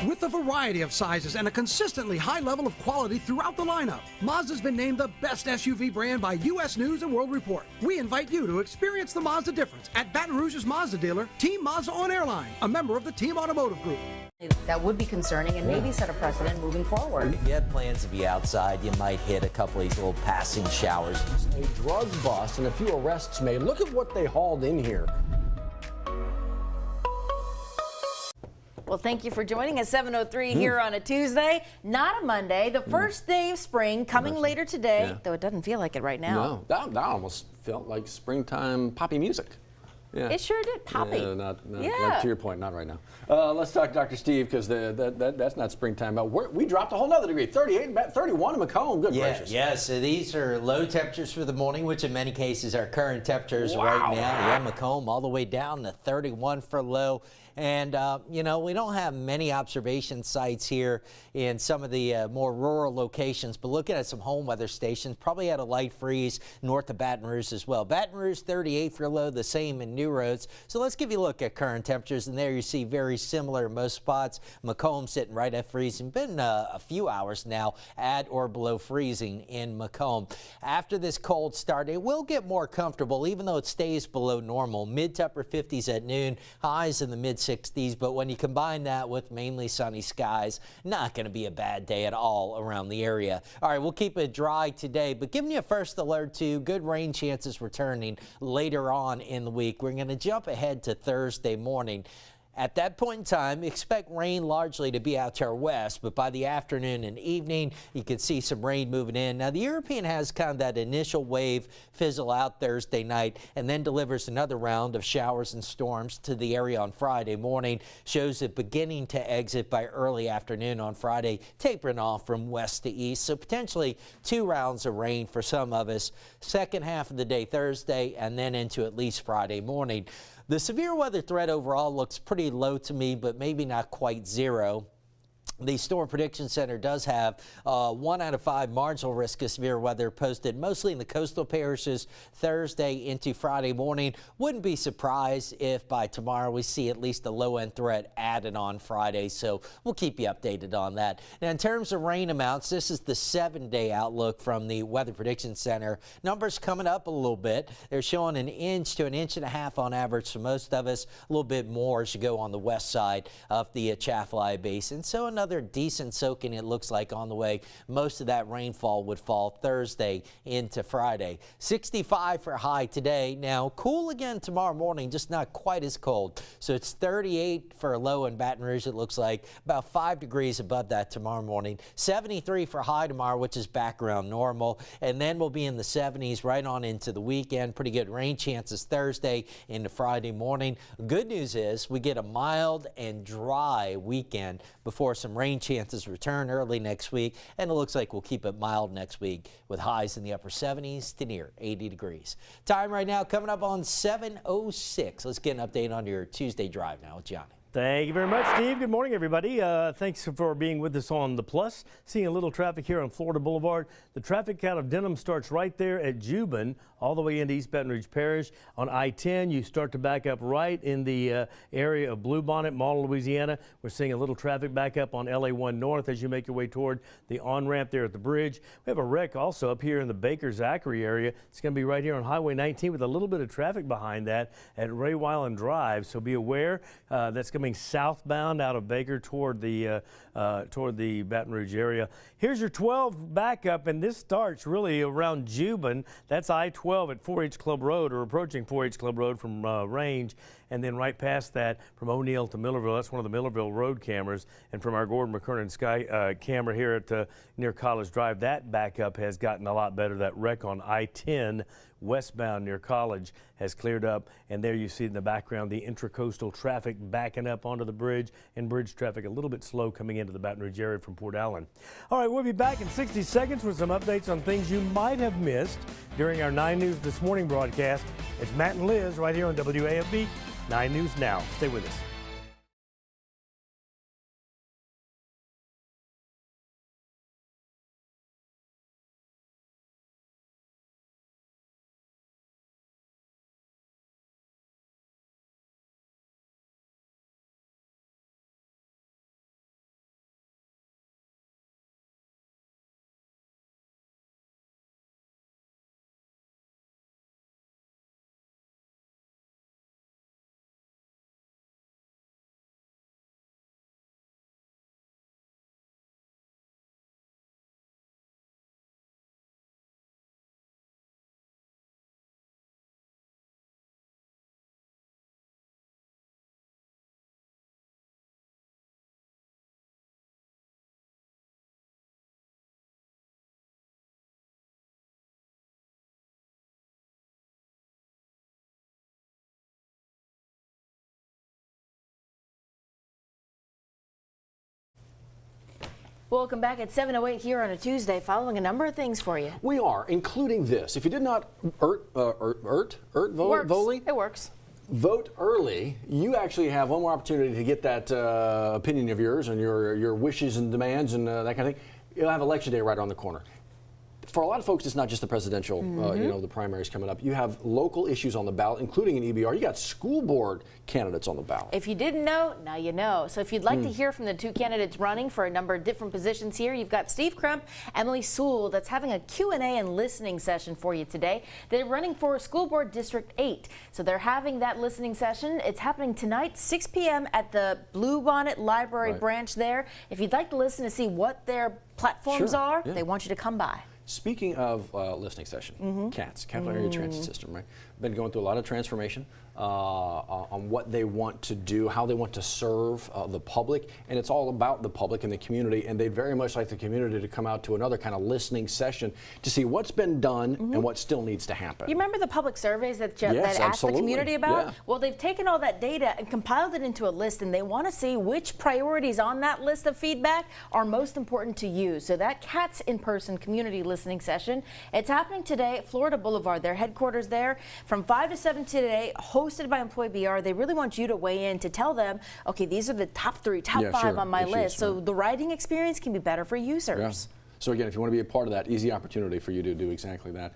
With a variety of sizes and a consistently high level of quality throughout the lineup, Mazda's been named the best SUV brand by U.S. News and World Report. We invite you to experience the Mazda difference at Baton Rouge's Mazda dealer, Team Mazda on Airline, a member of the Team Automotive Group. That would be concerning and maybe set a precedent moving forward. If you had plans to be outside, you might hit a couple of these little passing showers. A drug bust and a few arrests made. Look at what they hauled in here. Well, thank you for joining us. 7:03 here on a Tuesday, not a Monday. The first day of spring coming later today, though it doesn't feel like it right now. No, that almost felt like springtime poppy music. Yeah. It sure did, poppy. Yeah, like to your point, not right now. Let's talk Dr. Steve, because that's not springtime. But we dropped a whole nother degree. 38, 31 in Macomb. Good gracious. Yeah, so these are low temperatures for the morning, which in many cases are current temperatures right now. Yeah, Macomb all the way down to 31 for low. And, you know, we don't have many observation sites here in some of the more rural locations, but looking at some home weather stations, probably had a light freeze north of Baton Rouge as well. Baton Rouge 38 for low, the same in New Roads. So let's give you a look at current temperatures, and there you see very similar in most spots. Macomb sitting right at freezing. Been a few hours now at or below freezing in Macomb. After this cold start, it will get more comfortable, even though it stays below normal. Mid to upper 50s at noon, highs in the mid 60s, but when you combine that with mainly sunny skies, not going to be a bad day at all around the area. All right, we'll keep it dry today, but giving you a first alert to good rain chances returning later on in the week. We're going to jump ahead to Thursday morning. At that point in time, expect rain largely to be out to our west, but by the afternoon and evening, you can see some rain moving in. Now, the European has kind of that initial wave fizzle out Thursday night and then delivers another round of showers and storms to the area on Friday morning. Shows it beginning to exit by early afternoon on Friday, tapering off from west to east. So potentially 2 rounds of rain for some of us. Second half of the day Thursday and then into at least Friday morning. The severe weather threat overall looks pretty low to me, but maybe not quite zero. The Storm Prediction Center does have 1 out of 5 marginal risk of severe weather posted mostly in the coastal parishes Thursday into Friday morning. Wouldn't be surprised if by tomorrow we see at least a low-end threat added on Friday, so we'll keep you updated on that. Now, in terms of rain amounts, this is the 7-day outlook from the Weather Prediction Center. Numbers coming up a little bit. They're showing 1 inch to 1.5 inches on average for most of us, a little bit more as you go on the west side of the Atchafalaya Basin. So another decent soaking, it looks like, on the way. Most of that rainfall would fall Thursday into Friday. 65 for high today. Now, cool again tomorrow morning, just not quite as cold. So it's 38 for a low in Baton Rouge, it looks like. About 5 degrees above that tomorrow morning. 73 for high tomorrow, which is back around normal. And then we'll be in the 70s right on into the weekend. Pretty good rain chances Thursday into Friday morning. Good news is we get a mild and dry weekend before some rain chances return early next week, and it looks like we'll keep it mild next week with highs in the upper 70s to near 80 degrees. Time right now coming up on 7:06. Let's get an update on your Tuesday drive now with Johnny. Thank you very much, Steve. Good morning, everybody. Thanks for being with us on the Plus. Seeing a little traffic here on Florida Boulevard. The traffic out of Denham starts right there at Juban, all the way into East Baton Rouge Parish. On I-10, you start to back up right in the area of Bluebonnet, Mall, Louisiana. We're seeing a little traffic back up on LA1 North as you make your way toward the on-ramp there at the bridge. We have a wreck also up here in the Baker-Zachary area. It's going to be right here on Highway 19 with a little bit of traffic behind that at Ray Weiland Drive. So be aware that's coming southbound out of Baker toward the Baton Rouge area. Here's your 12 backup, and this starts really around Juban. That's I-12 at 4-H Club Road, or approaching 4-H Club Road from Range, and then right past that from O'Neill to Millerville. That's one of the Millerville road cameras, and from our Gordon McKernan Sky camera here at near College Drive, that backup has gotten a lot better. That wreck on I-10 westbound near College has cleared up, and there you see in the background the intracoastal traffic backing up onto the bridge, and bridge traffic a little bit slow coming into the Baton Rouge area from Port Allen. All right, we'll be back in 60 seconds with some updates on things you might have missed during our 9 News This Morning broadcast. It's Matt and Liz right here on WAFB 9 News Now. Stay with us. Welcome back at 7:08 here on a Tuesday, following a number of things for you. We are, including this. If you did not vote early, you actually have one more opportunity to get that opinion of yours and your wishes and demands and that kind of thing. You'll have Election Day right around the corner. For a lot of folks, it's not just the presidential, the primaries coming up. You have local issues on the ballot, including an EBR. You got school board candidates on the ballot. If you didn't know, now you know. So if you'd like to hear from the two candidates running for a number of different positions here, you've got Steve Crump, Emily Sewell, that's having a Q&A and listening session for you today. They're running for School Board District 8. So they're having that listening session. It's happening tonight, 6 p.m. at the Bluebonnet Library branch there. If you'd like to listen to see what their platforms are, they want you to come by. Speaking of listening session, CATS, Capital Area Transit System, right? Been going through a lot of transformation on what they want to do, how they want to serve the public, and it's all about the public and the community, and they'd very much like the community to come out to another kind of listening session to see what's been done and what still needs to happen. You remember the public surveys that asked the community about? Well, they've taken all that data and compiled it into a list, and they want to see which priorities on that list of feedback are most important to you. So that CATS in-person community listening session, it's happening today at Florida Boulevard, their headquarters there, from 5 to 7 today, hosted by Employee BR. They really want you to weigh in to tell them, okay, these are the top 3, top 5 on my list. So the writing experience can be better for users. So again, if you want to be a part of that, easy opportunity for you to do exactly that.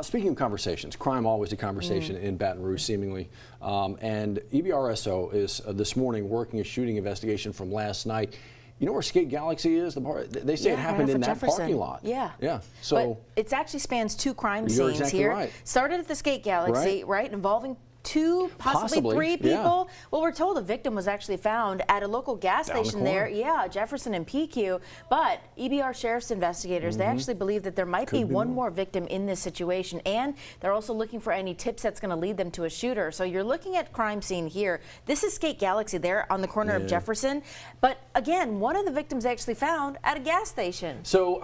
Speaking of conversations, crime always a conversation in Baton Rouge, seemingly. And EBRSO is this morning working a shooting investigation from last night. You know where Skate Galaxy is? They say it happened in that parking lot. Yeah. So but it actually spans 2 crime scenes exactly here. Right. Started at the Skate Galaxy, right, involving 2, possibly 3 people. Well, we're told a victim was actually found at a local gas station there. Jefferson and PQ. But EBR Sheriff's investigators, they actually believe that there might be one more victim in this situation, and they're also looking for any tips that's going to lead them to a shooter. So you're looking at crime scene here. This is Skate Galaxy there on the corner of Jefferson. But again, one of the victims actually found at a gas station. So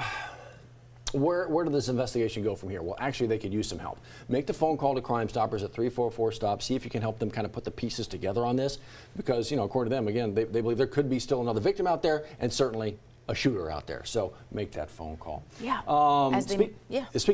where did this investigation go from here? Well, actually, they could use some help. Make the phone call to Crime Stoppers at 344-STOP. See if you can help them kind of put the pieces together on this. Because, according to them, again, they believe there could be still another victim out there and certainly a shooter out there. So make that phone call. Speaking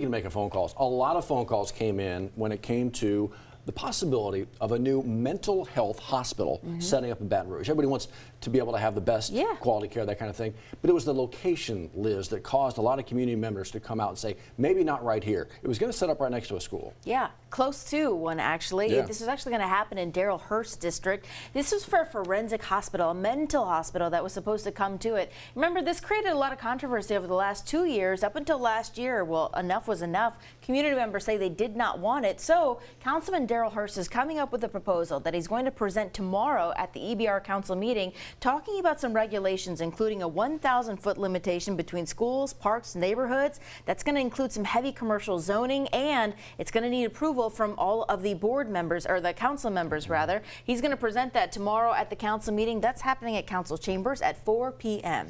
of making phone calls, a lot of phone calls came in when it came to the possibility of a new mental health hospital setting up in Baton Rouge. Everybody wants to be able to have the best quality care, that kind of thing. But it was the location, Liz, that caused a lot of community members to come out and say, maybe not right here. It was going to set up right next to a school. Yeah, close to one actually. This is actually going to happen in Darrell Hurst District. This was for a forensic hospital, a mental hospital that was supposed to come to it. Remember, this created a lot of controversy over the last 2 years. Up until last year, well, enough was enough. Community members say they did not want it. So Councilman Darrell Hurst is coming up with a proposal that he's going to present tomorrow at the EBR Council meeting, talking about some regulations, including a 1,000-foot limitation between schools, parks, neighborhoods. That's going to include some heavy commercial zoning, and it's going to need approval from all of the board members, or the council members rather. He's going to present that tomorrow at the council meeting. That's happening at council chambers at 4 p.m.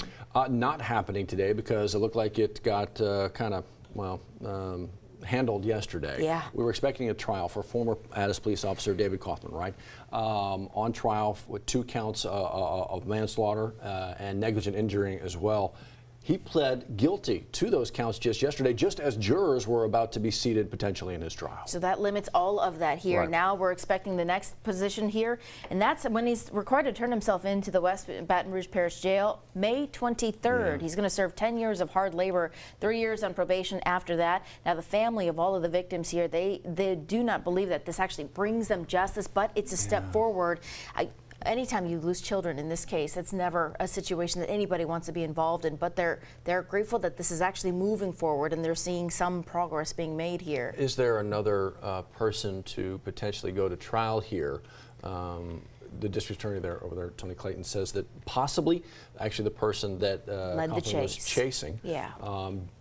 Not happening today because it looked like it got kind of, handled yesterday. We were expecting a trial for former Addis police officer David Kaufman, right? On trial with 2 counts of manslaughter and negligent injury as well. He pled guilty to those counts just yesterday, just as jurors were about to be seated potentially in his trial. So that limits all of that here. Now we're expecting the next position here, and that's when he's required to turn himself into the West Baton Rouge Parish Jail May 23rd. He's going to serve 10 years of hard labor, 3 years on probation after that. Now the family of all of the victims here, they do not believe that this actually brings them justice, but it's a step forward. Anytime you lose children in this case, it's never a situation that anybody wants to be involved in, but they're grateful that this is actually moving forward and they're seeing some progress being made here. Is there another person to potentially go to trial here? The district attorney over there, Tony Clayton, says that possibly, actually the person that was chasing,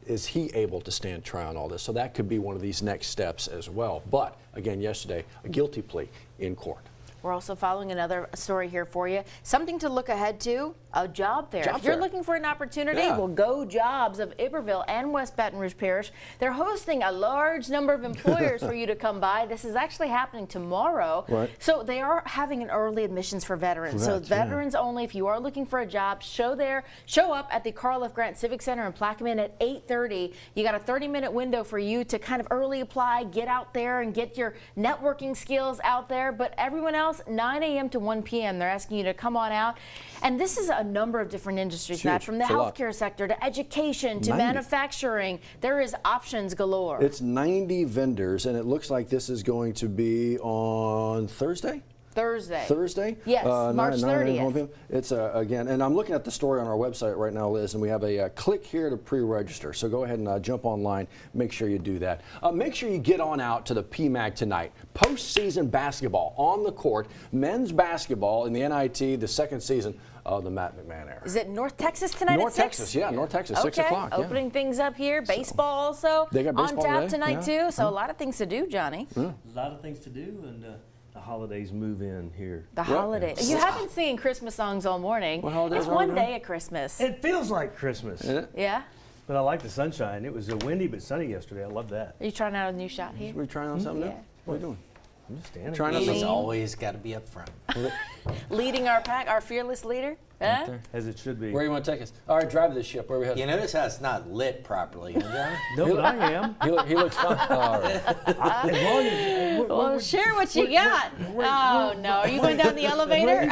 is he able to stand trial on all this? So that could be one of these next steps as well. But again, yesterday, a guilty plea in court. We're also following another story here for you. Something to look ahead to, a job fair. If you're looking for an opportunity, well, Go Jobs of Iberville and West Baton Rouge Parish, they're hosting a large number of employers for you to come by. This is actually happening tomorrow. Right. So they are having an early admissions for veterans. So veterans only, if you are looking for a job, show up at the Carl F. Grant Civic Center in Plaquemine at 8:30. You got a 30-minute window for you to kind of early apply, get out there and get your networking skills out there. But everyone else, 9 a.m. to 1 p.m., they're asking you to come on out. And this is a number of different industries, Matt, from the healthcare sector to education to manufacturing. There is options galore. It's 90 vendors, and it looks like this is going to be on Thursday? Thursday? Yes, March 30th. It's again, and I'm looking at the story on our website right now, Liz, and we have a click here to pre-register. So go ahead and jump online. Make sure you do that. Make sure you get on out to the PMAC tonight. Postseason basketball on the court. Men's basketball in the NIT, the second season of the Matt McMahon era. Is it North Texas tonight North at 6? Texas, yeah, North Texas, okay. 6 o'clock. Opening things up here. Baseball also they got baseball on tap today? tonight too. So a lot of things to do, Johnny. A lot of things to do, and the holidays move in here. The holidays. You have been singing Christmas songs all morning. It's one day at Christmas. It feels like Christmas. Yeah. But I like the sunshine. It was windy but sunny yesterday. I love that. Are you trying out a new shot here? We trying on something new? Yeah. What are you doing? I'm just standing. Trying He's always got to be up front. Leading our pack, our fearless leader. Huh? As it should be. Where do you want to take us? All right, drive this ship. Where we headed? You notice how it's not lit properly, huh, John? No, but I am. He looks fine. All right. As long as, Well, share what you got. Oh, no. Are you going down the elevator?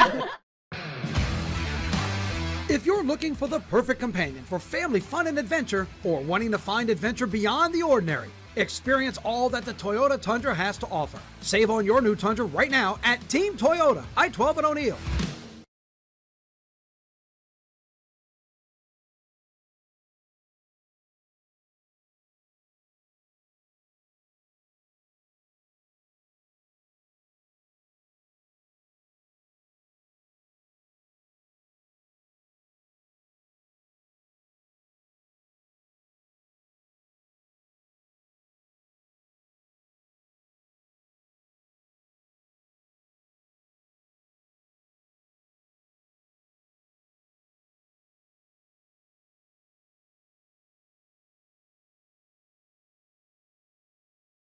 If you're looking for the perfect companion for family fun and adventure, or wanting to find adventure beyond the ordinary, experience all that the Toyota Tundra has to offer. Save on your new Tundra right now at Team Toyota, I-12 and O'Neill.